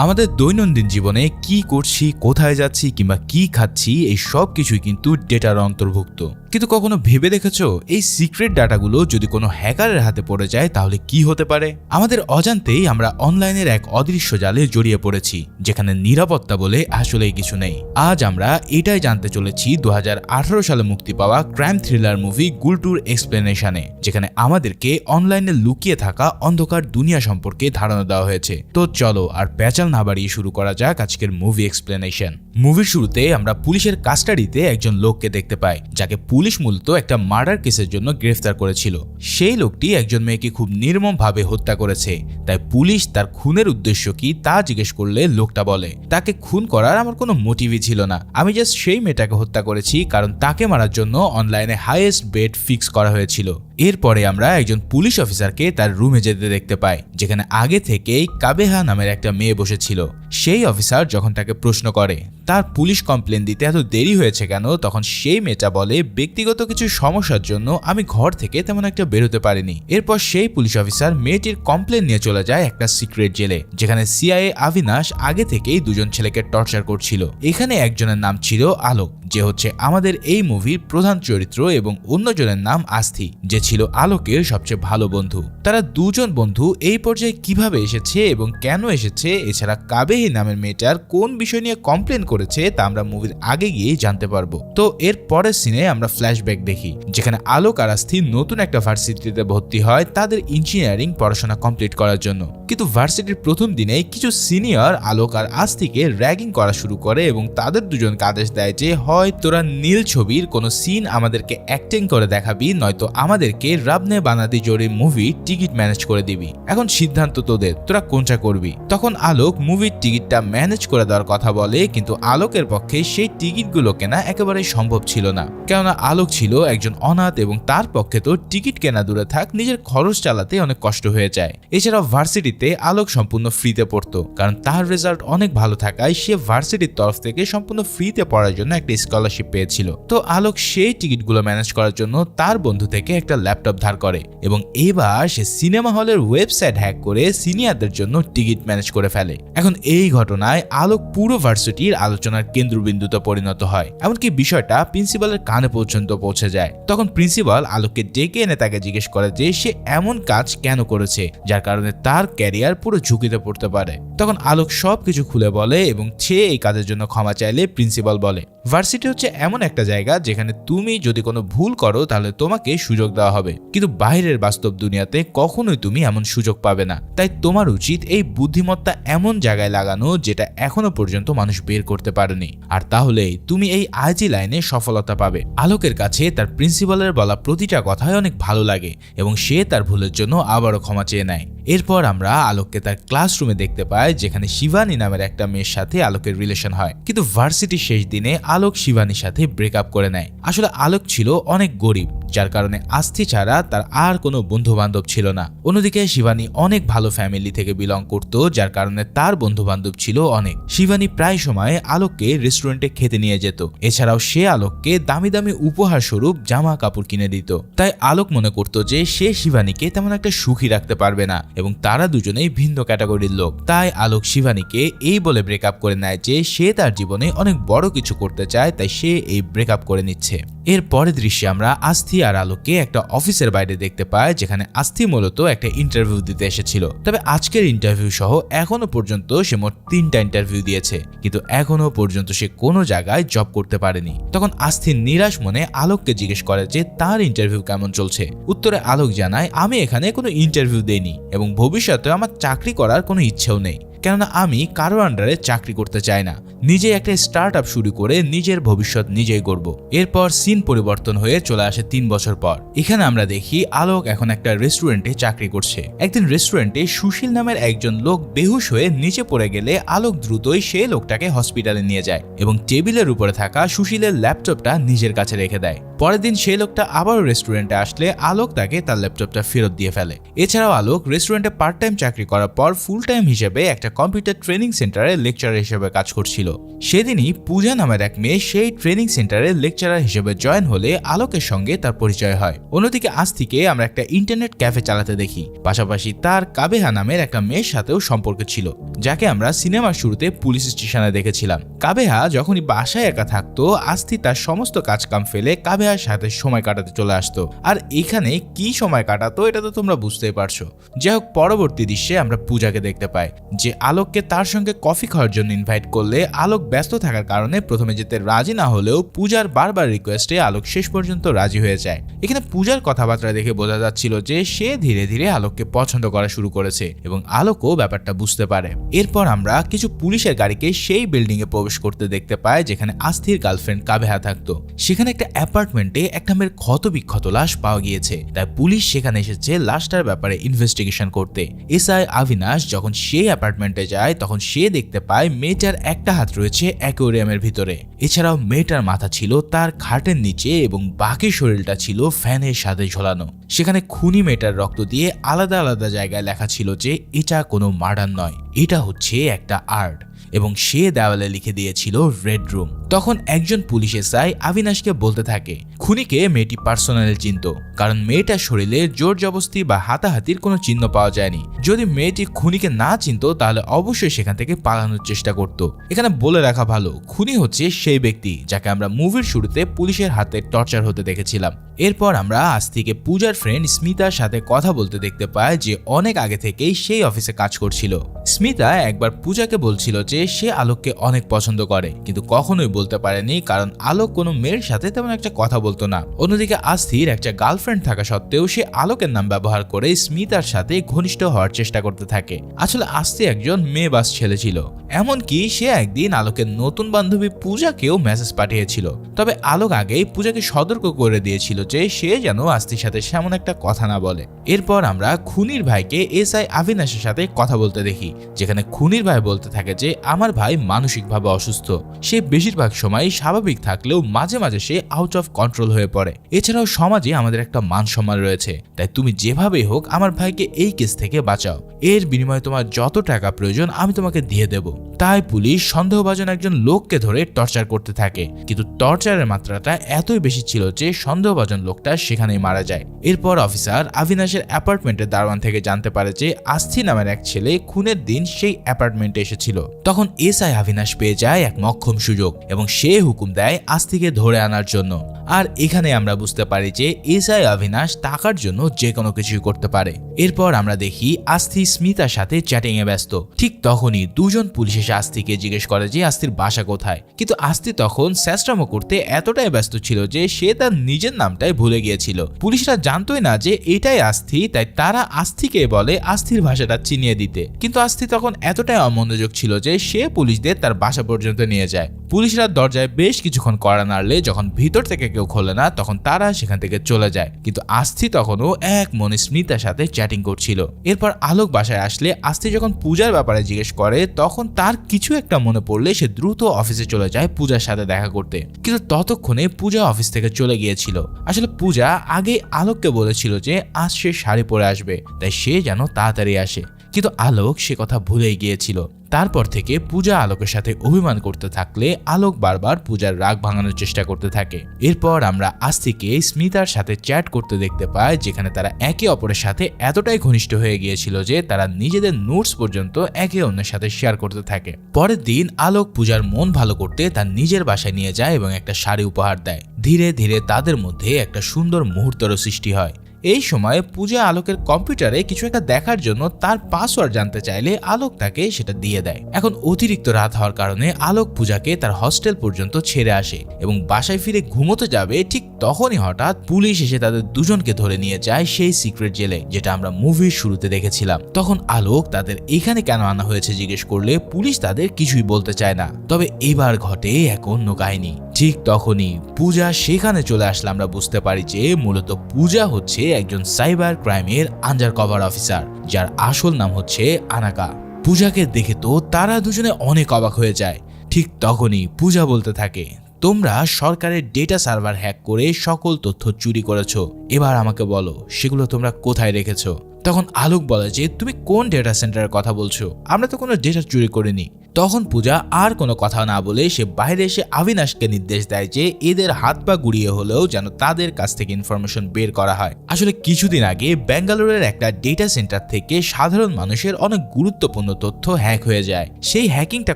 আমাদের দৈনন্দিন জীবনে কি করছি, কোথায় যাচ্ছি কিংবা কি খাচ্ছি এই সব কিছুই কিন্তু ডেটার অন্তর্ভুক্ত। কিন্তু কখনো ভেবে দেখেছো এই সিক্রেট ডাটাগুলো যদি কোনো হ্যাকারের হাতে পড়ে যায় তাহলে কি হতে পারে? আমাদের অজান্তেই আমরা অনলাইনের এক অদৃশ্য জালে জড়িয়ে পড়েছি, যেখানে নিরাপত্তা বলে আসলেই কিছু নেই। আজ আমরা এটাই জানতে চলেছি 2018 সালে মুক্তি পাওয়া ক্রাইম থ্রিলার মুভি গুলটুর এক্সপ্লেনেশনে, যেখানে আমাদেরকে অনলাইনে লুকিয়ে থাকা অন্ধকার দুনিয়া সম্পর্কে ধারণা দেওয়া হয়েছে। তো চলো আর প্যাচাল না বাড়িয়ে শুরু করা যাক আজকের মুভি এক্সপ্লেনেশন। মুভির শুরুতে আমরা পুলিশের কাস্টাডিতে একজন লোককে দেখতে পাই, যাকে পুলিশ মূলত একটা মার্ডার কেসের জন্য গ্রেফতার করেছিল। সেই লোকটি একজন মেয়েকে খুব নির্মমভাবে হত্যা করেছে, তাই পুলিশ তার খুনের উদ্দেশ্য কি তা জিজ্ঞেস করলে লোকটা বলে, তাকে খুন করার আমার কোনো মোটিভই ছিল না, আমি জাস্ট সেই মেয়েটাকে হত্যা করেছি কারণ তাকে মারার জন্য অনলাইনে হাইয়েস্ট বেট ফিক্স করা হয়েছিল। এরপরে আমরা একজন পুলিশ অফিসারকে তার রুমে যেতে দেখতে পাই, যেখানে আগে থেকেই কাবেহা নামের একটা মেয়ে বসেছিল। সেই অফিসার যখন তাকে প্রশ্ন করে তার পুলিশ কমপ্লেন দিতে এত দেরি হয়েছে কেন, তখন সেই মেয়েটা বলে, ব্যক্তিগত কিছু সমস্যার জন্য আমি ঘর থেকে তেমন একটা বেরোতে পারিনি। এরপর সেই পুলিশ অফিসার মেয়েটির কমপ্লেন নিয়ে চলে যায় একটা সিক্রেট জেলে, যেখানে সিআইএ আভিনাশ আগে থেকেই দুজন ছেলেকে টর্চার করছিল। এখানে একজনের নাম ছিল আলোক, যে হচ্ছে আমাদের এই মুভির প্রধান চরিত্র, এবং অন্যজনের নাম আস্থি, যে ছিল আলোকের সবচেয়ে ভালো বন্ধু। তারা দুজন বন্ধু এই পর্যায়ে কিভাবে এসেছে এবং কেন এসেছে, এছাড়া কাবেহি নামের মেয়েটার কোন বিষয় নিয়ে কমপ্লেন করেছে তা আমরা মুভির আগে গিয়েই জানতে পারবো। তো এর পরের সিনে আমরা ফ্ল্যাশব্যাক দেখি, যেখানে আলোক আর আস্থি নতুন একটা ভার্সিটিতে ভর্তি হয় তাদের ইঞ্জিনিয়ারিং পড়াশোনা কমপ্লিট করার জন্য। কিন্তু ভার্সিটির প্রথম দিনেই কিছু সিনিয়র আলোক আর আস্থিকে র্যাগিং করা শুরু করে এবং তাদের দুজনকে আদেশ দেয় যে হয় তোরা নীল ছবির কোনো সিন আমাদেরকে অ্যাক্টিং করে দেখাবি, নয়তো আমাদেরকে রাবনে বানাদি জোরে মুভি টিকিট ম্যানেজ করে দিবি। এখন সিদ্ধান্ত তোদের, তোরা কোনটা করবি। তখন আলোক মুভির টিকিটটা ম্যানেজ করে দেওয়ার কথা বলে, কিন্তু আলোকের পক্ষে সেই টিকিটগুলো কেনা একেবারেই সম্ভব ছিল না, কেননা আলোক ছিল একজন অনাথ এবং তার পক্ষে তো টিকিট কেনা দূরে থাক, নিজের খরচ চালাতে অনেক কষ্ট হয়ে যায়। এছাড়াও ভার্সিটিতে আলোক সম্পূর্ণ ফ্রিতে পড়তো, কারণ তার রেজাল্ট অনেক ভালো থাকায় সে ভার্সিটির তরফ থেকে সম্পূর্ণ ফ্রিতে পড়ার জন্য একটা স্কলারশিপ পেয়েছিল। তো আলোক সেই টিকিটগুলো ম্যানেজ করার জন্য তার বন্ধু থেকে একটা ল্যাপটপ ধার করে এবং এবার সে সিনেমা হলের ওয়েবসাইট হ্যাক করে সিনিয়রদের জন্য টিকিট ম্যানেজ করে ফেলে। এখন এই ঘটনায় আলোক পুরো ভার্সিটির আলোচনার কেন্দ্রবিন্দুতে পরিণত হয়, এমনকি বিষয়টা প্রিন্সিপালের কানে পর্যন্ত পৌঁছে যায়। তখন প্রিন্সিপাল আলোককে ডেকে এনে তাকে জিজ্ঞেস করে যে সে এমন কাজ কেন করেছে যার কারণে তার ক্যারিয়ার পুরো ঝুঁকিতে পড়তে পারে। তখন আলোক সবকিছু খুলে বলে এবং সে এই কাজের জন্য ক্ষমা চাইলে প্রিন্সিপাল বলে, ভার্সিটি হচ্ছে এমন একটা জায়গা যেখানে তুমি যদি কোনো ভুল করো তাহলে তোমাকে সুযোগ দেওয়া হবে, কিন্তু বাইরের বাস্তব দুনিয়াতে কখনোই তুমি এমন সুযোগ পাবে না। তাই তোমার উচিত এই বুদ্ধিমত্তা এমন জায়গায় লাগানো যেটা এখনো পর্যন্ত মানুষ বের করতে পারেনি, আর তাহলেই তুমি এই আইজি লাইনে সফলতা পাবে। আলোকের কাছে তার প্রিন্সিপালের বলা প্রতিটা কথাই অনেক ভালো লাগে এবং সে তার ভুলের জন্য আবারও ক্ষমা চেয়ে নেয়। এরপর আমরা আলোককে তার ক্লাসরুমে দেখতে পাই, যেখানে শিবানী নামের একটা মেয়ের সাথে আলোকের রিলেশন হয়, কিন্তু ভার্সিটির শেষ দিনে আলোক শিবানীর সাথে ব্রেকআপ করে নেয়। আসলে আলোক ছিল অনেক গরিব, যার কারণে আস্থি ছাড়া তার আর কোনো বন্ধু বান্ধব ছিল না। অন্যদিকে শিবানী অনেক ভালো ফ্যামিলি থেকে বিলং করতো, যার কারণে তার বন্ধু বান্ধব ছিল অনেক। শিবানী প্রায় সময় আলোককে রেস্টুরেন্টে খেতে নিয়ে যেত, এছাড়াও সে আলোককে দামি দামি উপহার স্বরূপ জামা কাপড় কিনে দিত। তাই আলোক মনে করতো যে সে শিবানীকে তেমন একটা সুখী রাখতে পারবে না এবং তারা দুজনেই ভিন্ন ক্যাটাগরির লোক। তাই আলোক শিবানীকে এই বলে ব্রেকআপ করে নেয় যে সে তার জীবনে অনেক বড় কিছু করতে চায়, তাই সে এই ব্রেকআপ করে নিচ্ছে। এর পরের দৃশ্যে আমরা আস্থি আর আলোককে একটা অফিসের বাইরে দেখতে পাই, যেখানে আস্থি মূলত একটা ইন্টারভিউ দিতে এসেছিল। তবে আজকের ইন্টারভিউ সহ এখনো পর্যন্ত সে মোট 3টা ইন্টারভিউ দিয়েছে, কিন্তু এখনো পর্যন্ত সে কোনো জায়গায় জব করতে পারেনি। তখন আস্থি নিরাশ মনে আলোককে জিজ্ঞেস করে যে তার ইন্টারভিউ কেমন চলছে। উত্তরে আলোক জানায়, আমি এখানে কোনো ইন্টারভিউ দেইনি এবং ভবিষ্যতে আমার চাকরি করার কোনো ইচ্ছেও নেই, কেননা আমি কারো আন্ডারে চাকরি করতে চাই না, নিজে একটা স্টার্ট আপ শুরু করে নিজের ভবিষ্যৎ নিজেই গড়ব। এরপর সিন পরিবর্তন হয়ে চলে আসে 3 বছর পর। এখানে আমরা দেখি আলোক এখন একটা রেস্টুরেন্টে চাকরি করছে। একদিন রেস্টুরেন্টে সুশীল নামের একজন লোক বেহুশ হয়ে নিচে পড়ে গেলে আলোক দ্রুতই সেই লোকটাকে হসপিটালে নিয়ে যায় এবং টেবিলের উপরে থাকা সুশীলের ল্যাপটপটা নিজের কাছে রেখে দেয়। পরের দিন সেই লোকটা আবারও রেস্টুরেন্টে আসলে আলোক তাকে তার ল্যাপটপটা ফেরত দিয়ে ফেলে। এছাড়াও আলোক রেস্টুরেন্টে পার্ট টাইম চাকরি করার পর ফুল টাইম হিসেবে একটা কম্পিউটার ট্রেনিং সেন্টারে লেকচারার হিসেবে কাজ করছিল। সেদিনই পূজা নামের এক মেয়ে সেই ট্রেনিং সেন্টারে লেকচারার হিসেবে জয়েন হলে আলোকের সঙ্গে তার পরিচয় হয়। অন্যদিকে আস্তিকে আমরা একটা ইন্টারনেট ক্যাফে চালাতে দেখি, পাশাপাশি তার কাবেহা নামের একটা মেয়ের সাথেও সম্পর্ক ছিল, যাকে আমরা সিনেমার শুরুতে পুলিশ স্টেশনে দেখেছিলাম। কাবেহা যখনই বাসায় একা থাকতো, আস্তি তার সমস্ত কাজকাম ফেলে কাবেহার সাথে সময় কাটাতে চলে আসতো। আর এখানে কি সময় কাটাতো এটা তো তোমরা বুঝতেই পারছো। যাই হোক, পরবর্তী দৃশ্যে আমরা পূজাকে দেখতে পাই যে আলোককে তার সঙ্গে কফি খাওয়ার জন্য ইনভাইট করলে আলোক ব্যস্ত থাকার কারণে প্রথমে যেতে রাজি না হলেও পূজার বারবার রিকোয়েস্টে আলোক শেষ পর্যন্ত রাজি হয়ে যায়। এখানে পূজার কথাবার্তা দেখে বোঝা যাচ্ছিল যে সে ধীরে ধীরে আলোককে পছন্দ করা শুরু করেছে এবং আলোকও ব্যাপারটা বুঝতে পারে। এরপর আমরা কিছু পুলিশের গাড়িকে সেই বিল্ডিং এ প্রবেশ করতে দেখতে পাই যেখানে আস্থির গার্লফ্রেন্ড কাবেহা থাকতো। সেখানে একটা অ্যাপার্টমেন্টে একটা মেয়ের ক্ষতবিক্ষত লাশ পাওয়া গিয়েছে, তাই পুলিশ সেখানে এসেছে লাশটার ব্যাপারে ইনভেস্টিগেশন করতে। এসআই অবিনাশ যখন সেই অ্যাপার্টমেন্টে যায় তখন সে দেখতে পায় মেয়েটার একটা হাত রয়েছে অ্যাকোয়ারিয়ামের ভিতরে। এছাড়াও মেয়েটার মাথা ছিল তার খাটের নিচে এবং বাকি শরীরটা ছিল ফ্যানের সাথে ঝোলানো। সেখানে খুনি মেয়েটার রক্ত দিয়ে আলাদা আলাদা জায়গায় লেখা ছিল যে এটা কোনো মার্ডার নয়, এটা হচ্ছে একটা আর্ট, এবং সে দেওয়ালে লিখে দিয়েছিল রেড রুম। তখন একজন পুলিশ এসআই অবিনাশকে বলতে থাকে খুনিকে মেয়েটি পার্সোনালি চিনত, কারণ মেয়েটার শরীরে জোর জবস্তি বা হাতাহাতির কোনো চিহ্ন পাওয়া যায়নি। যদি মেয়েটি খুনিকে না চিনত তাহলে অবশ্যই সেখান থেকে পালানোর চেষ্টা করত। এখানে বলে রাখা ভালো, খুনি হচ্ছে সেই ব্যক্তি যাকে আমরা মুভির শুরুতে পুলিশের হাতে টর্চার হতে দেখেছিলাম। এরপর আমরা আস্তিকে পূজার ফ্রেন্ড স্মিতার সাথে কথা বলতে দেখতে পাই যে অনেক আগে থেকেই সেই অফিসে কাজ করছিল। স্মিতা একবার পূজাকে বলছিল যে সে আলোককে অনেক পছন্দ করে, কিন্তু কখনোই বলতে পারেনি কারণ আলোক কোনো মেয়ের সাথে তেমন একটা কথা বলতো না। অন্যদিকে আস্থির একটা গার্লফ্রেন্ড থাকা সত্ত্বেও সে আলোকের নাম ব্যবহার করে স্মিতার সাথে ঘনিষ্ঠ হওয়ার চেষ্টা করতে থাকে। আসলে আস্থি একজন মেয়েবাস ছেলে ছিল, এমনকি সে একদিন আলোকের নতুন বান্ধবী পূজাকেও মেসেজ পাঠিয়েছিল। তবে আলোক আগেই পূজাকে সতর্ক করে দিয়েছিল যে সে যেন আস্থির সাথে সেমন একটা কথা না বলে। এরপর আমরা খুনির ভাইকে এসআই অবিনাশের সাথে কথা বলতে দেখি, যেখানে খুনির ভাই বলতে থাকে যে আমার ভাই মানসিকভাবে অসুস্থ, সে বেশিরভাগ সময় স্বাভাবিক থাকলেও মাঝে মাঝে সে আউট অফ কন্ট্রোল হয়ে পড়ে। এছাড়াও সমাজে আমাদের একটা মান সম্মান রয়েছে, তাই তুমি যেভাবেই হোক আমার ভাইকে এই কেস থেকে বাঁচাও, এর বিনিময়ে তোমার যত টাকা প্রয়োজন আমি তোমাকে দিয়ে দেব। তাই পুলিশ সন্দেহভাজন একজন লোককে ধরে টর্চার করতে থাকে, কিন্তু টর্চারের মাত্রাটা এতই বেশি ছিল যে সন্দেহভাজন লোকটা সেখানেই মারা যায়। এরপর অফিসার অবিনাশের অ্যাপার্টমেন্টের দারোয়ান থেকে জানতে পারে যে আস্থি নামের এক ছেলে খুনের দিন সেই অ্যাপার্টমেন্টে এসেছিল। তখন এসআই অবিনাশ পেয়ে যায় এক মক্ষম সুযোগ এবং সে হুকুম দেয় আস্থিকে ধরে আনার জন্য। আর এখানে আমরা বুঝতে পারি যে এসআই অবিনাশ টাকার জন্য যে কোনো কিছুই করতে পারে। এরপর আমরা দেখি আস্থি স্মিতার সাথে চ্যাটিং এ ব্যস্ত। ঠিক তখনই দুজন পুলিশ এসে আস্থিকে জিজ্ঞেস করে যে আস্থির বাসা কোথায়, কিন্তু আস্থি তখন স্যাস্ট্রামো করতে এতটাই ব্যস্ত ছিল যে সে তার নিজের নামটাই ভুলে গিয়েছিল। পুলিশরা জানতোই না যে এটাই আস্থি, তাই তারা আস্থিকে বলে আস্থির ভাষাটা চিনিয়ে দিতে, কিন্তু আস্থি তখন এতটাই অমনোযোগ ছিল যে সে পুলিশদের তার বাসা পর্যন্ত নিয়ে যায়। পুলিশরা দরজায় বেশ কিছুক্ষণ কড়া নাড়লে যখন ভিতর থেকে কেউ খোলে না তখন তারা সেখান থেকে চলে যায়, কিন্তু আস্থি তখনও এক মনে স্মিতার সাথে চ্যাটিং করছিল। এরপর আলোক বাসায় আসলে আস্থি যখন পূজার ব্যাপারে জিজ্ঞেস করে তখন তার কিছু একটা মনে পড়লে সে দ্রুত অফিসে চলে যায় পূজার সাথে দেখা করতে, কিন্তু ততক্ষণে পূজা অফিস থেকে চলে গিয়েছিল। আসলে পূজা আগে আলোককে বলেছিল যে আজ সে শাড়ি পরে আসবে, তাই সে যেন তাড়াতাড়ি আসে, কিন্তু আলোক সে কথা ভুলেই গিয়েছিল। তারপর থেকে পূজা আলোকের সাথে অভিমান করতে থাকলে আলোক বারবার পূজার রাগ ভাঙানোর চেষ্টা করতে থাকে। এরপর আমরা আস্তিকে স্মিতার সাথে চ্যাট করতে দেখতে পাই, যেখানে তারা একে অপরের সাথে এতটাই ঘনিষ্ঠ হয়ে গিয়েছিল যে তারা নিজেদের নোটস পর্যন্ত একে অন্যের সাথে শেয়ার করতে থাকে। পরের দিন আলোক পূজার মন ভালো করতে তার নিজের বাসায় নিয়ে যায় এবং একটা শাড়ি উপহার দেয়। ধীরে ধীরে তাদের মধ্যে একটা সুন্দর মুহূর্তেরও সৃষ্টি হয়। এই সময় পূজা আলোকের কম্পিউটারে কিছু একটা দেখার জন্য তার পাসওয়ার্ড জানতে চাইলে আলোক তাকে সেটা দিয়ে দেয়। এখন অতিরিক্ত রাত হওয়ার কারণে আলোক পূজাকে তার হস্টেল পর্যন্ত ছেড়ে আসে এবং বাসায় ফিরে ঘুমোতে যাবে, ঠিক তখনই হঠাৎ পুলিশ এসে তাদের দুজনকে ধরে নিয়ে যায় সেই সিক্রেট জেলে, যেটা আমরা মুভির শুরুতে দেখেছিলাম। তখন আলোক তাদের এখানে কেন আনা হয়েছে জিজ্ঞেস করলে পুলিশ তাদের কিছুই বলতে চায় না। তবে এবার ঘটে এক অন্য কাহিনী। ঠিক তখনই পূজা সেখানে চলে আসলে আমরা বুঝতে পারি যে মূলত পূজা হচ্ছে একজন সাইবার ক্রাইমের আন্ডার কভার অফিসার, যার আসল নাম হচ্ছে আনাকা। পূজাকে দেখে তো তারা দুজনে অনেক অবাক হয়ে যায়। ঠিক তখনই পূজা বলতে থাকে তোমরা সরকারের ডেটা সার্ভার হ্যাক করে সকল তথ্য চুরি করেছো। এবার আমাকে বলো সেগুলো তোমরা কোথায় রেখেছো? তখন আলোক বলে যে তুমি কোন ডেটা সেন্টারের কথা বলছো? আমরা তো কোনো ডেটা চুরি করিনি। তখন পূজা আর কোনো কথা না বলে সে বাইরে এসে অবিনাশকে নির্দেশ দেয় যে এদের হাত পা গুড়িয়ে হলেও যেন তাদের কাছ থেকে ইনফরমেশন বের করা হয়। আসলে কিছুদিন আগে বেঙ্গালুরুর একটা ডেটা সেন্টার থেকে সাধারণ মানুষের অনেক গুরুত্বপূর্ণ তথ্য হ্যাক হয়ে যায়। সেই হ্যাকিংটা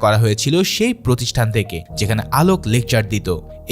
করা হয়েছিল সেই প্রতিষ্ঠান থেকে যেখানে আলোক লেকচার দিত।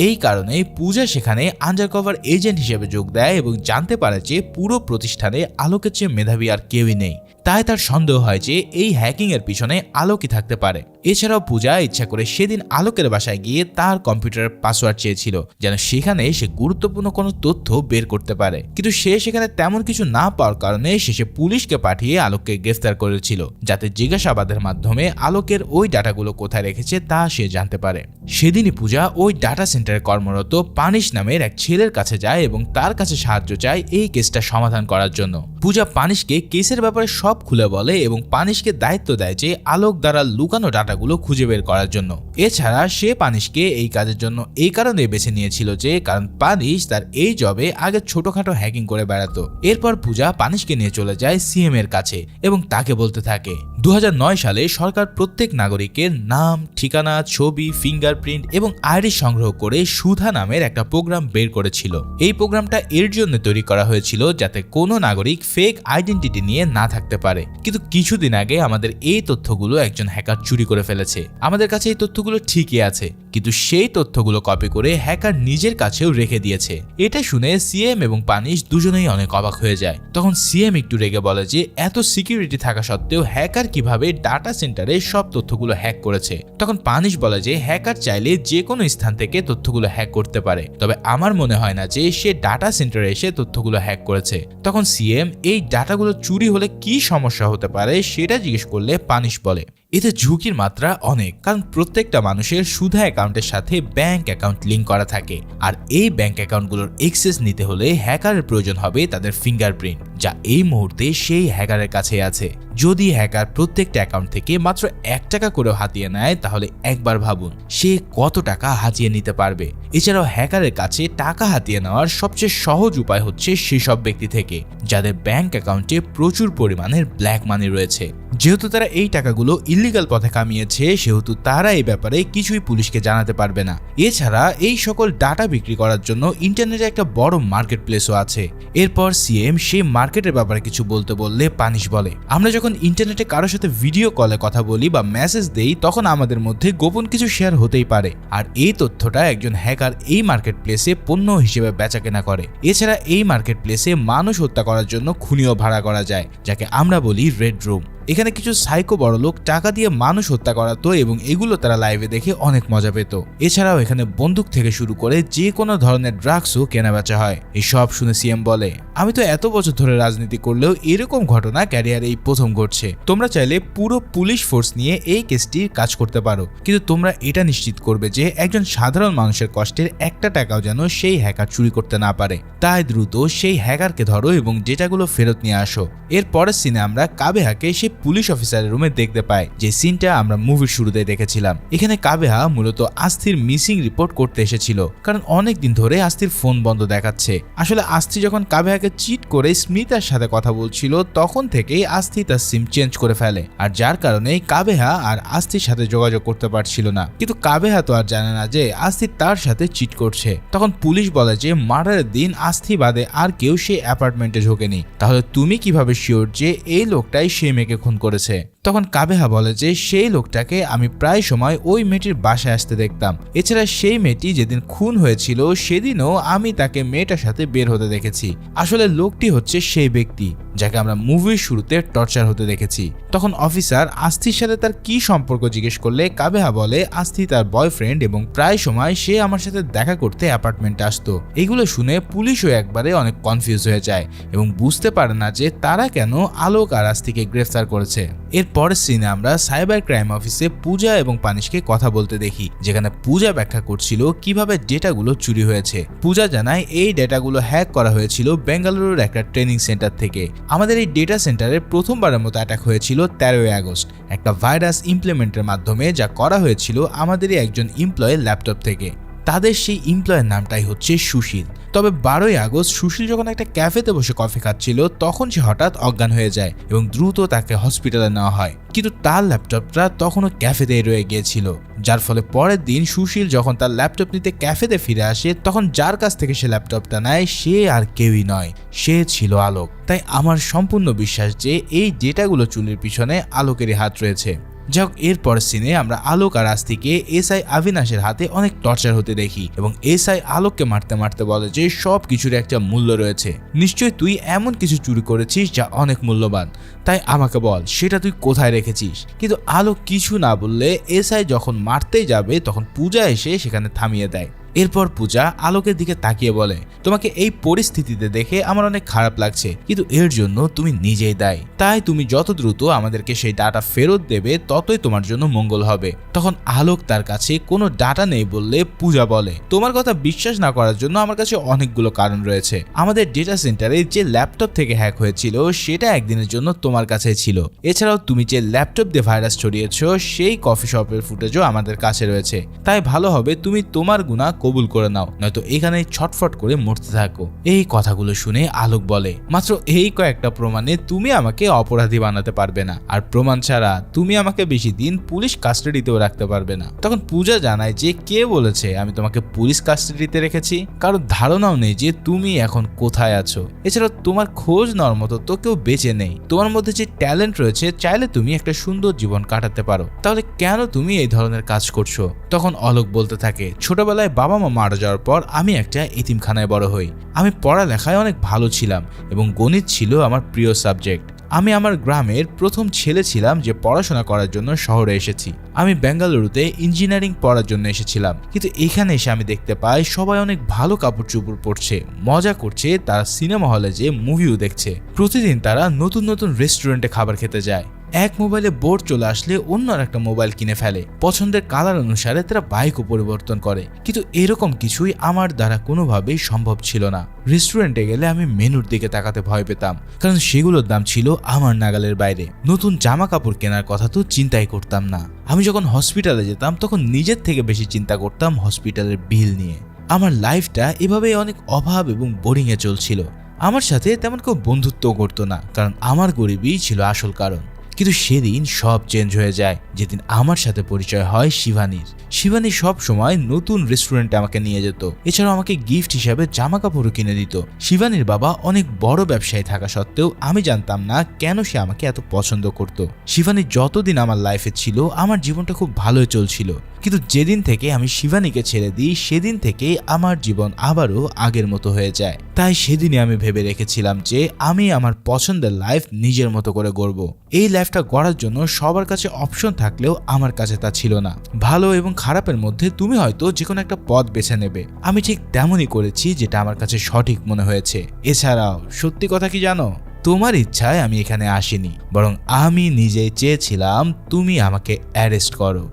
এই কারণে পূজা সেখানে আন্ডারকভার এজেন্ট হিসেবে যোগ দেয় এবং জানতে পারে যে পুরো প্রতিষ্ঠানে আলোকের চেয়ে মেধাবী আর কেউই নেই। তাই তার সন্দেহ হয় যে এই হ্যাকিং এর পিছনে আলোকই থাকতে পারে। এছাড়াও পূজা ইচ্ছা করে সেদিন আলোকের বাসায় গিয়ে তার কম্পিউটারের পাসওয়ার্ড চেয়েছিল যেন সেখানে সে গুরুত্বপূর্ণ কোনো তথ্য বের করতে পারে, কিন্তু সে সেখানে তেমন কিছু না পাওয়ার কারণে শেষে পুলিশকে পাঠিয়ে আলোককে গ্রেফতার করেছিল যাতে জিজ্ঞাসাবাদের মাধ্যমে আলোকের ওই ডাটাগুলো কোথায় রেখেছে তা সে জানতে পারে। সেদিনই পূজা ওই ডাটা সেন্টারে কর্মরত পানিশ নামের এক ছেলের কাছে যায় এবং তার কাছে সাহায্য চায় এই কেসটা সমাধান করার জন্য। পূজা পানিশকে কেসের ব্যাপারে সব খুলে বলে এবং পানিশকে দায়িত্ব দেয় যে আলোক দ্বারা লুকানো ডাটাগুলো খুঁজে বের করার জন্য। এছাড়া সে পানিশকে এই কাজের জন্য এই কারণে বেছে নিয়েছিল যে কারণ পানিশ তার এই জবে আগে ছোটখাটো হ্যাকিং করে বেড়াতো। এরপর পূজা পানিশকে নিয়ে চলে যায় সিএম এর কাছে এবং তাকে বলতে থাকে 2009 সালে সরকার প্রত্যেক নাগরিকের নাম, ঠিকানা, ছবি, ফিঙ্গারপ্রিন্ট এবং আইরিশ সংগ্রহ করে সুধা নামের একটা প্রোগ্রাম বের করেছিল। এই প্রোগ্রামটা এর জন্য তৈরি করা হয়েছিল যাতে কোনো নাগরিক ফেক আইডেন্টিটি নিয়ে না থাকতে পারে। কিন্তু কিছুদিন আগে আমাদের এই তথ্যগুলো একজন হ্যাকার চুরি করে ফেলেছে। আমাদের কাছে এই তথ্যগুলো ঠিকই আছে, কিন্তু সেই তথ্যগুলো কপি করে হ্যাকার নিজের কাছেও রেখে দিয়েছে। এটা শুনে সিএম এবং পানিশ দুজনেই অনেক অবাক হয়ে যায়। তখন সিএম একটু রেগে বলে যে এত সিকিউরিটি থাকা সত্ত্বেও হ্যাকার কিভাবে ডাটা সেন্টারে সব তথ্যগুলো হ্যাক করেছে। তখন পানিশ বলে যে হ্যাকার চাইলে যে কোনো স্থান থেকে তথ্যগুলো হ্যাক করতে পারে, তবে আমার মনে হয় না যে সে ডাটা সেন্টারে এসে তথ্যগুলো হ্যাক করেছে। তখন সিএম এই ডাটাগুলো চুরি হলে কি সমস্যা হতে পারে সেটা জিজ্ঞেস করলে পানিশ বলে এতে ঝুঁকির মাত্রা অনেক, কারণ প্রত্যেকটা মানুষের সুধা অ্যাকাউন্টের সাথে ব্যাংক অ্যাকাউন্ট লিঙ্ক করা থাকে, আর এই ব্যাংক অ্যাকাউন্টগুলোর অ্যাক্সেস নিতে হলে হ্যাকারের প্রয়োজন হবে তাদের ফিঙ্গারপ্রিন্ট, যা এই মুহূর্তে সেই হ্যাকারের কাছে আছে। যদি হ্যাকার প্রত্যেকটা অ্যাকাউন্ট থেকে মাত্র 1 টাকা করেও হাতিয়ে নেয় তাহলে একবার ভাবুন সে কত টাকা হাতিয়ে নিতে পারবে। এছাড়াও হ্যাকারের কাছে টাকা হাতিয়ে নেওয়ার সবচেয়ে সহজ উপায় হচ্ছে সেসব ব্যক্তি থেকে যাদের ব্যাংক অ্যাকাউন্টে প্রচুর পরিমাণের ব্ল্যাক মানি রয়েছে। যেহেতু তারা এই টাকাগুলো ইলিগাল পথে কামিয়েছে সেহেতু তারা এই ব্যাপারে কিছুই পুলিশকে জানাতে পারবে না। এছাড়া এই সকল ডাটা বিক্রি করার জন্য ইন্টারনেটে একটা বড় মার্কেট প্লেসও আছে। এরপর সিএম সেই মার্কেটের ব্যাপারে কিছু বলতে বললে পানিশ বলে আমরা যখন ইন্টারনেটে কারোর সাথে ভিডিও কলে কথা বলি বা মেসেজ দেই তখন আমাদের মধ্যে গোপন কিছু শেয়ার হতেই পারে, আর এই তথ্যটা একজন হ্যাকার এই মার্কেট প্লেসে পণ্য হিসেবে বেচাকেনা করে। এছাড়া এই মার্কেট প্লেসে মানুষ হত্যা করার জন্য খুনিও ভাড়া করা যায়, যাকে আমরা বলি রেড রুম। এখানে কিছু সাইকো বড় লোক টাকা দিয়ে মানুষ হত্যা করাতো এবং এগুলো তারা লাইভে দেখে অনেক মজা পেত। এছাড়াও এখানে বন্দুক থেকে শুরু করে যে কোনো ধরনের ড্রাগসও কেনাবেচা হয়। এই সব শুনে সিএম বলে আমি তো এত বছর ধরে রাজনীতি করলেও এরকম ঘটনা ক্যারিয়ারে এই প্রথম ঘটছে। তোমরা চাইলে পুরো পুলিশ ফোর্স নিয়ে এই কেসটির কাজ করতে পারো, কিন্তু তোমরা এটা নিশ্চিত করবে যে একজন সাধারণ মানুষের কষ্টের 1 টাকাও যেন সেই হ্যাকার চুরি করতে না পারে। তাই দ্রুত সেই হ্যাকারকে ধরো এবং ডেটাগুলো ফেরত নিয়ে আসো। এর পরের সিনে আমরা কাবেহাকে সে পুলিশ অফিসারের রুমে দেখতে পাই, যে সিনটা আমরা মুভির শুরুতে দেখেছিলাম। এখানে কাবেহা মূলত আস্থির মিসিং রিপোর্ট করতে এসেছিল, কারণ অনেক দিন ধরে আস্থির ফোন বন্ধ দেখাচ্ছে। আসলে আস্থি যখন কাবেহাকে চিট করে স্মিতার সাথে কথা বলছিল তখন থেকেই আস্থি তার সিম চেঞ্জ করে ফেলে, আর যার কারণে কাবেহা আর আস্থির সাথে যোগাযোগ করতে পারছিল না। কিন্তু কাবেহা তো আর জানে না যে আস্থি তার সাথে চিট করছে। তখন পুলিশ বলে যে মার্ডারের দিন আস্থি বাদে আর কেউ সেই অ্যাপার্টমেন্টে ঢোকেনি, তাহলে তুমি কিভাবে শিওর যে এই লোকটাই সেই মেয়েকে খুন করেছে? তখন কাবেহা বলে যে সেই লোকটাকে আমি প্রায় সময় ওই মেয়েটির বাসায় আসতে দেখতাম। এছাড়া সেই মেয়েটি যেদিন খুন হয়েছিল সেদিনও আমি তাকে মেয়েটার সাথে বের হতে দেখেছি। আসলে লোকটি হচ্ছে সেই ব্যক্তি যাকে আমরা মুভির শুরুতে টর্চার হতে দেখেছি। তখন অফিসার আস্থির সাথে তার কি সম্পর্ক জিজ্ঞেস করলে কাবেহা বলে আস্থি তার বয়ফ্রেন্ড এবং প্রায় সময় সে আমার সাথে দেখা করতে অ্যাপার্টমেন্টে আসতো। এগুলো শুনে পুলিশও একবারে অনেক কনফিউজ হয়ে যায় এবং বুঝতে পারে না যে তারা কেন আলোক আর আস্থিকে গ্রেফতার করেছে। এর পরের সিনে আমরা সাইবার ক্রাইম অফিসে পূজা এবং পানিশকে কথা বলতে দেখি, যেখানে পূজা ব্যাখ্যা করছিল কিভাবে ডেটাগুলো চুরি হয়েছে। পূজা জানায় এই ডেটাগুলো হ্যাক করা হয়েছিল বেঙ্গালুরুর একটা ট্রেনিং সেন্টার থেকে। আমাদের এই ডেটা সেন্টারে প্রথমবারের মতো অ্যাটাক হয়েছিল 13 আগস্ট একটা ভাইরাস ইমপ্লিমেন্টের মাধ্যমে, যা করা হয়েছিল আমাদেরই একজন এমপ্লয়ের ল্যাপটপ থেকে। তাদের সেই এমপ্লয়ের নামটাই হচ্ছে সুশীল। তবে 12ই আগস্ট সুশীল যখন একটা ক্যাফেতে বসে কফি খাচ্ছিল তখন সে হঠাৎ অজ্ঞান হয়ে যায় এবং দ্রুত তাকে হসপিটালে নেওয়া হয়। কিন্তু তার ল্যাপটপটা তখনও ক্যাফেতেই রয়ে গিয়েছিল, যার ফলে পরের দিন সুশীল যখন তার ল্যাপটপ নিতে ক্যাফেতে ফিরে আসে তখন যার কাছ থেকে সে ল্যাপটপটা নেয় সে আর কেউই নয়, সে ছিল আলোক। তাই আমার সম্পূর্ণ বিশ্বাস যে এই ডেটাগুলো চুরির পিছনে আলোকেরই হাত রয়েছে। যাক, এরপর সিনে আমরা আলোক আর আস্তিকে এসআই অবিনাশের হাতে অনেক টর্চার হতে দেখি এবং এসআই আলোককে মারতে মারতে বলে যে সব কিছুর একটা মূল্য রয়েছে, নিশ্চয়ই তুই এমন কিছু চুরি করেছিস যা অনেক মূল্যবান, তাই আমাকে বল সেটা তুই কোথায় রেখেছিস। কিন্তু আলোক কিছু না বললে এসআই যখন মারতেই যাবে তখন পূজা এসে সেখানে থামিয়ে দেয়। এরপর পূজা আলোকের দিকে তাকিয়ে বলে, তোমাকে এই পরিস্থিতিতে দেখে আমার অনেক খারাপ লাগছে, কিন্তু এর জন্য তুমি নিজেই দায়ী। তাই তুমি যত দ্রুত আমাদেরকে সেই ডাটা ফেরত দেবে ততই তোমার জন্য মঙ্গল হবে। তখন আলোক তার কাছে কোনো ডাটা নেই বললে পূজা বলে, তোমার কথা বিশ্বাস না করার জন্য আমার কাছে অনেকগুলো কারণ রয়েছে। আমাদের ডেটা সেন্টারে যে ল্যাপটপ থেকে হ্যাক হয়েছিল সেটা একদিনের জন্য তোমার কাছে ছিল। এছাড়াও তুমি যে ল্যাপটপ দিয়ে ভাইরাস ছড়িয়েছো সেই কফি শপের ফুটেজও আমাদের কাছে রয়েছে। তাই ভালো হবে তুমি তোমার গুনাহ কবুল করে নাও, নয়তো এখানে ছটফট করে মরতে থাকো। এই কথাগুলো শুনে আলোক বলে, মাত্র এই কয়েকটা প্রমাণে তুমি আমাকে অপরাধী বানাতে পারবে না, আর প্রমাণ ছাড়া তুমি আমাকে বেশি দিন পুলিশ কাস্টাডিতেও রাখতে পারবে না। তখন পূজা জানায় যে কে বলেছে আমি তোমাকে পুলিশ কাস্টাডিতে রেখেছি, কারণ ধারণাও নেই যে তুমি এখন কোথায় আছো। এছাড়া তোমার খোঁজ নেওয়ার মতো তো কেউ বেঁচে নেই। তোমার মধ্যে যে ট্যালেন্ট রয়েছে, চাইলে তুমি একটা সুন্দর জীবন কাটাতে পারো, তাহলে কেন তুমি এই ধরনের কাজ করছো। তখন অলোক বলতে থাকে, ছোটবেলায় বাবা মা মারা যাওয়ার পর আমি একটা এতিমখানায় বড় হই। আমি পড়ালেখায় অনেক ভালো ছিলাম এবং গণিত ছিল আমার প্রিয় সাবজেক্ট। আমি আমার গ্রামের প্রথম ছেলে ছিলাম যে পড়াশোনা করার জন্য শহরে এসেছি। আমি বেঙ্গালুরুতে ইঞ্জিনিয়ারিং পড়ার জন্য এসেছিলাম, কিন্তু এখানে এসে আমি দেখতে পাই সবাই অনেক ভালো কাপড় চোপড় পরছে, মজা করছে, তারা সিনেমা হলে যে মুভিও দেখছে। প্রতিদিন তারা নতুন নতুন রেস্টুরেন্টে খাবার খেতে যায়। এক মোবাইলে বোর চলে আসলে অন্য একটা মোবাইল কিনে ফেলে। পছন্দের কালার অনুসারে তারা বাইকও পরিবর্তন করে। কিন্তু এরকম কিছুই আমার দ্বারা কোনোভাবেই সম্ভব ছিল না। রেস্টুরেন্টে গেলে আমি মেনুর দিকে তাকাতে ভয় পেতাম, কারণ সেগুলোর দাম ছিল আমার নাগালের বাইরে। নতুন জামা কাপড় কেনার কথা তো চিন্তাই করতাম না। আমি যখন হসপিটালে যেতাম তখন নিজের থেকে বেশি চিন্তা করতাম হসপিটালের বিল নিয়ে। আমার লাইফটা এভাবেই অনেক অভাব এবং বোরিংয়ে চলছিল। আমার সাথে তেমন কেউ বন্ধুত্বও করতো না, কারণ আমার গরিবই ছিল আসল কারণ। কিন্তু সেদিন সব চেঞ্জ হয়ে যায় যেদিন আমার সাথে পরিচয় হয় শিবানীর। শিবানী সব সময় নতুন রেস্টুরেন্টে আমাকে নিয়ে যেত, এছাড়াও আমাকে গিফট হিসাবে জামা কাপড়ও কিনে দিত। শিবানীর বাবা অনেক বড় ব্যবসায়ী থাকা সত্ত্বেও আমি জানতাম না কেন সে আমাকে এত পছন্দ করত। শিবানী যতদিন আমার লাইফে ছিল আমার জীবনটা খুব ভালোই চলছিল, কিন্তু যেদিন থেকে আমি শিবানীকে ছেড়ে দিই সেদিন থেকে আমার জীবন আবারও আগের মতো হয়ে যায়। তাই সেদিনই আমি ভেবে রেখেছিলাম যে আমি আমার পছন্দের লাইফ নিজের মতো করে গড়ব। এই লাইফটা গড়ার জন্য সবার কাছে অপশন থাকলেও আমার কাছে তা ছিল না। ভালো এবং খারাপের মধ্যে তুমি হয়তো যে কোনো একটা পথ বেছে নেবে, আমি ঠিক তেমনই করেছি যেটা আমার কাছে সঠিক মনে হয়েছে। এছাড়াও সত্যি কথা কি জানো, তোমার ইচ্ছায় আমি এখানে আসিনি, বরং আমি নিজেই চেয়েছিলাম তুমি আমাকে অ্যারেস্ট করো।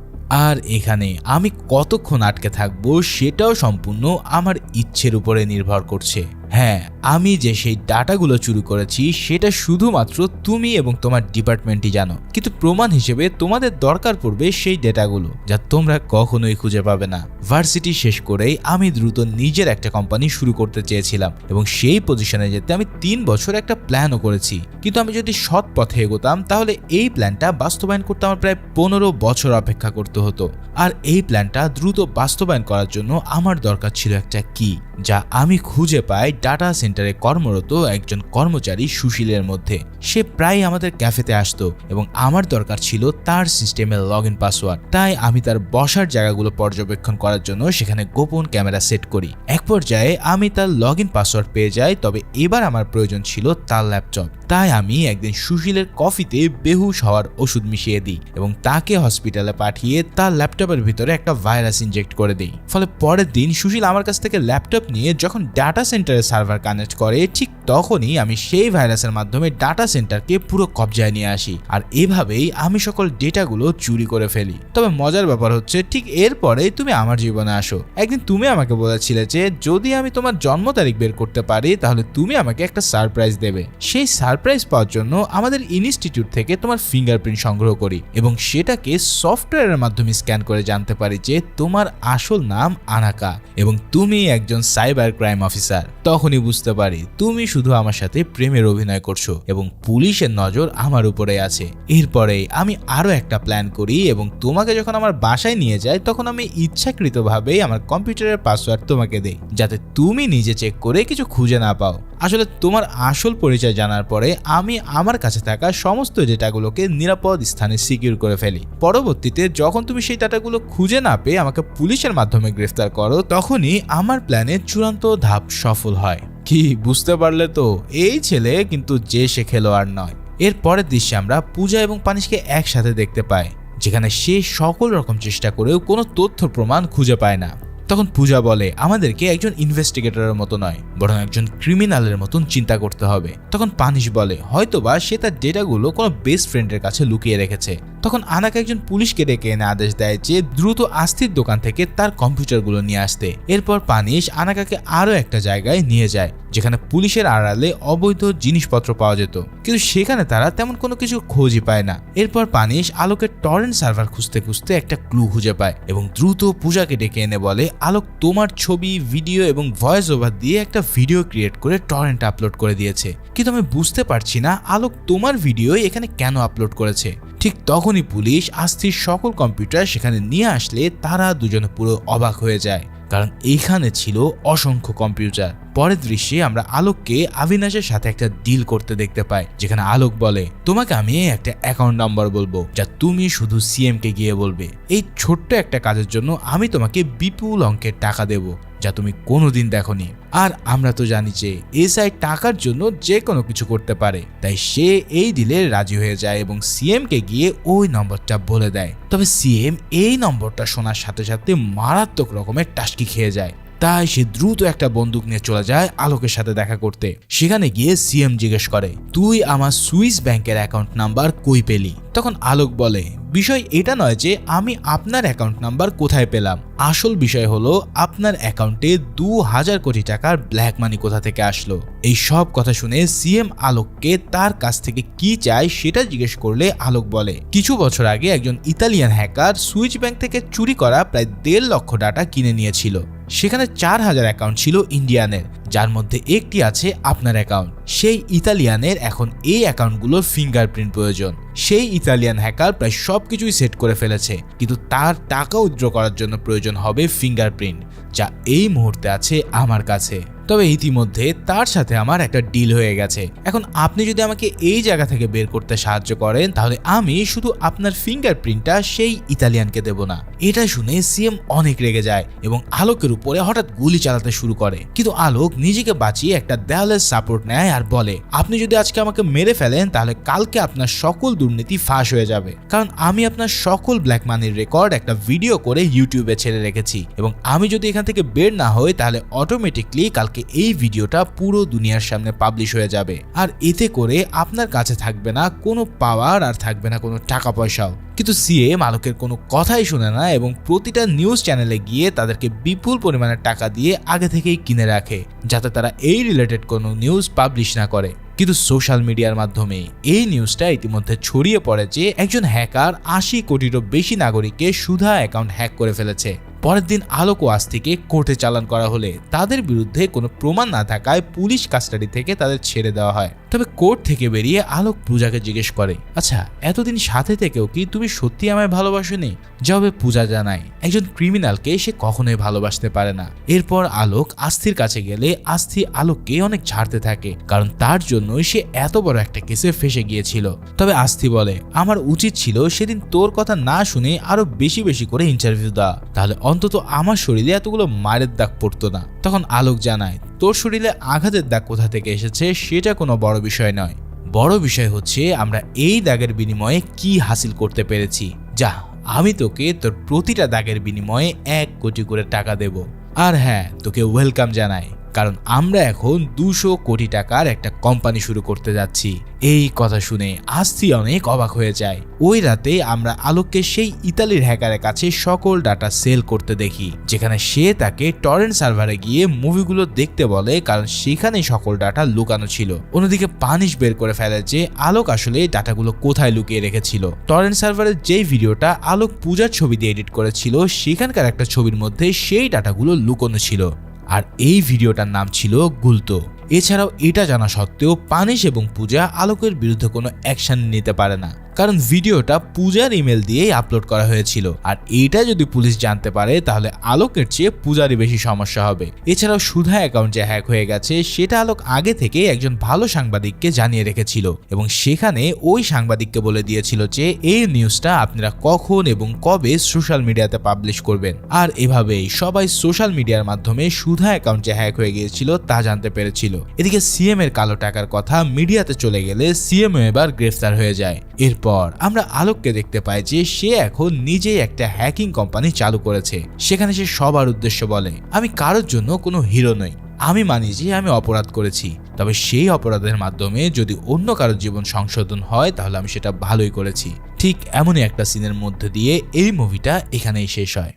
আর এখানে আমি কতক্ষণ আটকে থাকবো সেটাও সম্পূর্ণ আমার ইচ্ছের উপরে নির্ভর করছে। হ্যাঁ, আমি যে সেই ডাটাগুলো চুরি করেছি সেটা শুধুমাত্র তুমি এবং তোমার ডিপার্টমেন্টই জানো, কিন্তু প্রমাণ হিসেবে তোমাদের দরকার পড়বে সেই ডেটাগুলো যা তোমরা কখনোই খুঁজে পাবে না। ভার্সিটি শেষ করেই আমি দ্রুত নিজের একটা কোম্পানি শুরু করতে চেয়েছিলাম এবং সেই পজিশনে যেতে আমি 3 বছর একটা প্ল্যানও করেছি। কিন্তু আমি যদি সৎ পথে এগোতাম তাহলে এই প্ল্যানটা বাস্তবায়ন করতে আমার প্রায় 15 বছর অপেক্ষা করতে হতো। আর এই প্ল্যানটা দ্রুত বাস্তবায়ন করার জন্য আমার দরকার ছিল একটা কি, যা আমি খুঁজে পাই ডাটা সেন্টারে কর্মরত একজন কর্মচারী সুশীলের মধ্যে। সে প্রায় আমাদের ক্যাফেতে আসতো এবং আমার দরকার ছিল তার সিস্টেমের লগইন পাসওয়ার্ড। তাই আমি তার বসার জায়গাগুলো পর্যবেক্ষণ করার জন্য সেখানে গোপন ক্যামেরা সেট করি। এক পর্যায়ে আমি তার লগইন পাসওয়ার্ড পেয়ে যাই, তবে এবার আমার প্রয়োজন ছিল তার ল্যাপটপ। তাই আমি একদিন সুশীলের কফিতে বেহুশ হওয়ার ওষুধ মিশিয়ে দিই এবং তাকে হসপিটালে পাঠিয়ে তার ল্যাপটপের ভিতরে একটা ভাইরাস ইনজেক্ট করে দিই। ফলে পরের দিন সুশীল আমার কাছ থেকে ল্যাপটপ নিয়ে যখন ডাটা সেন্টারে সার্ভার কানেক্ট করে ঠিক তখনই আমি সেই ভাইরাসের মাধ্যমে ডাটা সেন্টারকে পুরো কবজায় নিয়ে আসি, আর এভাবেই আমি সকল ডেটাগুলো চুরি করে ফেলি। তবে মজার ব্যাপার হচ্ছে ঠিক এরপরেই তুমি আমার জীবনে আসো। একদিন তুমি আমাকে বলেছিলে যে যদি আমি তোমার জন্ম তারিখ বের করতে পারি তাহলে তুমি আমাকে একটা সারপ্রাইজ দেবে। সেই সারপ্রাইজ পাওয়ার জন্য আমাদের ইনস্টিটিউট থেকে তোমার ফিঙ্গারপ্রিন্ট সংগ্রহ করি এবং সেটাকে সফটওয়্যারের মাধ্যমে স্ক্যান করে জানতে পারি যে তোমার আসল নাম আনাকা এবং তুমি একজন সাইবার ক্রাইম অফিসার। তখনই বুঝতে পারি তুমি শুধু আমার সাথে প্রেমের অভিনয় করছো এবং পুলিশের নজর আমার উপরে আছে। এরপরে আমি আরো একটা প্ল্যান করি এবং তোমাকে যখন আমার বাসায় নিয়ে যাই তখন আমি ইচ্ছাকৃতভাবে আমার কম্পিউটারের পাসওয়ার্ড তোমাকে দেই যাতে তুমি নিজে চেক করে কিছু খুঁজে না পাও। আসলে তোমার আসল পরিচয় জানার পরে আমি আমার কাছে থাকা সমস্ত ডেটাগুলোকে নিরাপদ স্থানে সিকিউর করে ফেলি। পরবর্তীতে যখন তুমি সেই ডাটাগুলো খুঁজে না পেয়ে আমাকে পুলিশের মাধ্যমে গ্রেফতার করো তখনই আমার প্ল্যানের চূড়ান্ত ধাপ সফল হয়। কি বুঝতে পারলে তো, এই ছেলে কিন্তু যে সে খেলোয়াড় নয়। এর পরের দৃশ্যে আমরা পূজা এবং পানিশকে একসাথে দেখতে পাই যেখানে সে সকল রকম চেষ্টা করেও কোনো তথ্য প্রমাণ খুঁজে পায় না। তখন পূজা বলে আমাদেরকে একজন ইনভেস্টিগেটরের মতো নয় বরং একজন ক্রিমিনালের মতন চিন্তা করতে হবে। তখন পানিশ বলে হয়তোবা সে তার ডেটাগুলো কোনো বেস্ট ফ্রেন্ডের কাছে লুকিয়ে রেখেছে। তখন আনাকা একজন পুলিশকে ডেকে এনে আদেশ দেয় যে দ্রুত আস্থির দোকান থেকে তার কম্পিউটারগুলো নিয়ে আসতে। এরপর পানিশ আনাকাকে আরো একটা জায়গায় নিয়ে যায় যেখানে পুলিশের আড়ালে অবৈধ জিনিসপত্র পাওয়া যেত, কিন্তু সেখানে তারা তেমন কোনো কিছু খোঁজই পায় না। এরপর পানিশ আলোকের টরেন্ট সার্ভার খুঁজতে খুঁজতে একটা ক্লু খুঁজে পায় এবং দ্রুত পূজাকে ডেকে এনে বলে আলোক তোমার ছবি, ভিডিও এবং ভয়েস ওভার দিয়ে একটা ভিডিও ক্রিয়েট করে টরেন্ট আপলোড করে দিয়েছে, কিন্তু আমি বুঝতে পারছি না আলোক তোমার ভিডিও এখানে কেন আপলোড করেছে। ঠিক তখনই পুলিশ আস্থির সকল কম্পিউটার সেখানে নিয়ে আসলে তারা দুজনে পুরো অবাক হয়ে যায় কারণ এইখানে ছিল অসংখ্য কম্পিউটার। পরের দৃশ্যে আমরা আলোককে আবিনাশের সাথে একটা ডিল করতে দেখতে পাই যেখানে আলোক বলে তোমাকে আমি একটা অ্যাকাউন্ট নাম্বার বলবো যা তুমি শুধু সিএম কে গিয়ে বলবে। এই ছোট্ট একটা কাজের জন্য আমি তোমাকে বিপুল অঙ্কের টাকা দেব যা তুমি কোনোদিন দেখোনি। আর আমরা তো জানি যে এসআই টাকার জন্য যে কোনো কিছু করতে পারে, তাই সে এই ডিলে রাজি হয়ে যায় এবং সিএম কে গিয়ে ওই নম্বরটা বলে দেয়। তবে সিএম এই নম্বরটা শোনার সাথে সাথে মারাত্মক রকমের টাস্কি খেয়ে যায়, তাই সে দ্রুত একটা বন্দুক নিয়ে চলে যায় আলোকের সাথে দেখা করতে। সেখানে গিয়ে সিএম জিজ্ঞেস করে তুই আমার সুইস ব্যাংকের অ্যাকাউন্ট নাম্বার কই পেলি? তখন আলোক বলে বিষয় এটা নয় যে আমি আপনার অ্যাকাউন্ট নাম্বার কোথায় পেলাম, আসল বিষয় হলো আপনার অ্যাকাউন্টে 2000 কোটি টাকার ব্ল্যাক মানি কোথা থেকে আসলো। এই সব কথা শুনে সিএম আলোককে তার কাছ থেকে কি চায় সেটা জিজ্ঞেস করলে আলোক বলে কিছু বছর আগে একজন ইতালিয়ান হ্যাকার সুইস ব্যাংক থেকে চুরি করা প্রায় 1.5 লক্ষ ডাটা কিনে নিয়েছিল। সেখানে 4000 অ্যাকাউন্ট ছিল ইন্ডিয়ানের, যার মধ্যে একটি আছে আপনার অ্যাকাউন্ট। সেই ইতালিয়ানের এখন এই অ্যাকাউন্টগুলোর ফিঙ্গারপ্রিন্ট প্রয়োজন। সেই ইতালিয়ান হ্যাকার প্রায় সবকিছুই সেট করে ফেলেছে, কিন্তু তার টাকা উইথড্র করার জন্য প্রয়োজন হবে ফিঙ্গারপ্রিন্ট, যা এই মুহূর্তে আছে আমার কাছে। তবে ইতিমধ্যে তার সাথে আমার একটা ডিল হয়ে গেছে। এখন আপনি যদি আমাকে এই জায়গা থেকে বের করতে সাহায্য করেন তাহলে আমি শুধু আপনার ফিঙ্গারপ্রিন্টটা সেই ইতালিয়ানকে দেব না। এটা শুনে সিএম অনেক রেগে যায় এবং আলোকের উপরে হঠাৎ গুলি চালাতে শুরু করে, কিন্তু আলোক নিজেকে বাঁচিয়ে একটা দেওয়ালের সাপোর্ট নেয় আর বলে আপনি যদি আজকে আমাকে মেরে ফেলেন তাহলে কালকে আপনার সকল দুর্নীতি ফাঁস হয়ে যাবে, কারণ আমি আপনার সকল ব্ল্যাক মানির রেকর্ড একটা ভিডিও করে ইউটিউবে ছেড়ে রেখেছি এবং আমি যদি এখান থেকে বের না হই তাহলে অটোমেটিকলি কালকে এই ভিডিওটা পুরো দুনিয়ার সামনে পাবলিশ হয়ে যাবে, আর এতে করে আপনার কাছে থাকবে না কোনো পাওয়ার আর থাকবে না কোনো টাকা পয়সাও। কিন্তু সিএম আলোকের কোনো কথাই শুনে না এবং প্রতিটা নিউজ চ্যানেলে গিয়ে তাদেরকে বিপুল পরিমাণে টাকা দিয়ে আগে থেকেই কিনে রাখে যাতে তারা এই রিলেটেড কোনো নিউজ পাবলিশ না করে। কিন্তু সোশ্যাল মিডিয়ার মাধ্যমে এই নিউজটা ইতিমধ্যে ছড়িয়ে পড়ে যে একজন হ্যাকার 80 কোটিরও বেশি নাগরিকের সুধা অ্যাকাউন্ট হ্যাক করে ফেলেছে। পরের দিন আলোক ও আস্থিকে কোর্টে চালান করা হলে তাদের বিরুদ্ধে কোনো প্রমাণ না থাকায় পুলিশ কাস্টাডি থেকে তাদের ছেড়ে দেওয়া হয়। তবে কোর্ট থেকে বেরিয়ে আলোক পূজাকে জিজ্ঞেস করে আচ্ছা এতদিন সাথে থেকেও কি তুমি সত্যি আমায় ভালোবাসোনি? জবাবে পূজা জানায় একজন ক্রিমিনালকে সে কখনোই ভালোবাসতে পারে না। এরপর আলোক আস্থির কাছে গেলে আস্থি আলোককে অনেক ঝাড়তে থাকে কারণ তার জন্যই সে এত বড় একটা কেসে ফেসে গিয়েছিল। তবে আস্থি বলে আমার উচিত ছিল সেদিন তোর কথা না শুনে আরো বেশি বেশি করে ইন্টারভিউ দেওয়া, তাহলে অন্তত আমার শরীরে এতগুলো মারের দাগ পড়তো না। তখন আলোক জানায় তোর শরীরে আঘাতের দাগ কোথা থেকে এসেছে সেটা কোনো বড় বিষয় নয়, বড় বিষয় হচ্ছে আমরা এই দাগের বিনিময়ে কি হাসিল করতে পেরেছি। যা আমি তোকে তোর প্রতিটা দাগের বিনিময়ে 1 কোটি করে টাকা দেব, আর হ্যাঁ তোকে ওয়েলকাম জানাই কারণ আমরা এখন 200 কোটি টাকার একটা কোম্পানি শুরু করতে যাচ্ছি। এই কথা শুনে আস্তি অনেক অবাক হয়ে যায়। ওই রাতে আমরা আলোককে সেই ইতালির হ্যাকারের কাছে সকল ডাটা সেল করতে দেখি, যেখানে সে তাকে টরেন্ট সার্ভারে গিয়ে মুভিগুলো দেখতে বলে, কারণ সেখানে সকল ডাটা লুকানো ছিল। অন্যদিকে পানিশ বের করে ফেলে যে আলোক আসলে ডাটাগুলো কোথায় লুকিয়ে রেখেছিল। টরেন্ট সার্ভারের যেই ভিডিওটা আলোক পূজার ছবি দিয়ে এডিট করেছিল, সেখানকার একটা ছবির মধ্যে সেই ডাটাগুলো লুকানো ছিল, আর এই ভিডিওটার নাম ছিল গুলতো। এছাড়াও এটা জানা সত্ত্বেও পানিশ এবং পূজা আলোকের বিরুদ্ধে কোনো অ্যাকশন নিতে পারে না, কারণ ভিডিওটা পূজার ইমেল দিয়েই আপলোড করা হয়েছিল। আর এইটা যদি পুলিশ জানতে পারে তাহলে আলোকের চেয়ে পূজারই বেশি সমস্যা হবে। এছাড়াও সুধা অ্যাকাউন্ট যে হ্যাক হয়ে গেছে সেটা আলোক আগে থেকে একজন ভালো সাংবাদিককে জানিয়ে রেখেছিল, এবং সেখানে ওই সাংবাদিককে বলে দিয়েছিল যে এই নিউজটা আপনারা কখন এবং কবে সোশ্যাল মিডিয়াতে পাবলিশ করবেন। আর এভাবেই সবাই সোশ্যাল মিডিয়ার মাধ্যমে সুধা অ্যাকাউন্ট যে হ্যাক হয়ে গিয়েছিল তা জানতে পেরেছিল। এদিকে সিএম এর কালো টাকার কথা মিডিয়াতে চলে গেলে সিএম এবার গ্রেফতার হয়ে যায়। এরপর আমরা আলোককে দেখতে পাই যে সে এখন নিজেই একটা হ্যাকিং কোম্পানি চালু করেছে। সেখানে সে সবার উদ্দেশ্য বলে, আমি কারোর জন্য কোনো হিরো নই, আমি মানি যে আমি অপরাধ করেছি, তবে সেই অপরাধের মাধ্যমে যদি অন্য কারোর জীবন সংশোধন হয় তাহলে আমি সেটা ভালোই করেছি। ঠিক এমনই একটা সিনের মধ্যে দিয়ে এই মুভিটা এখানেই শেষ হয়।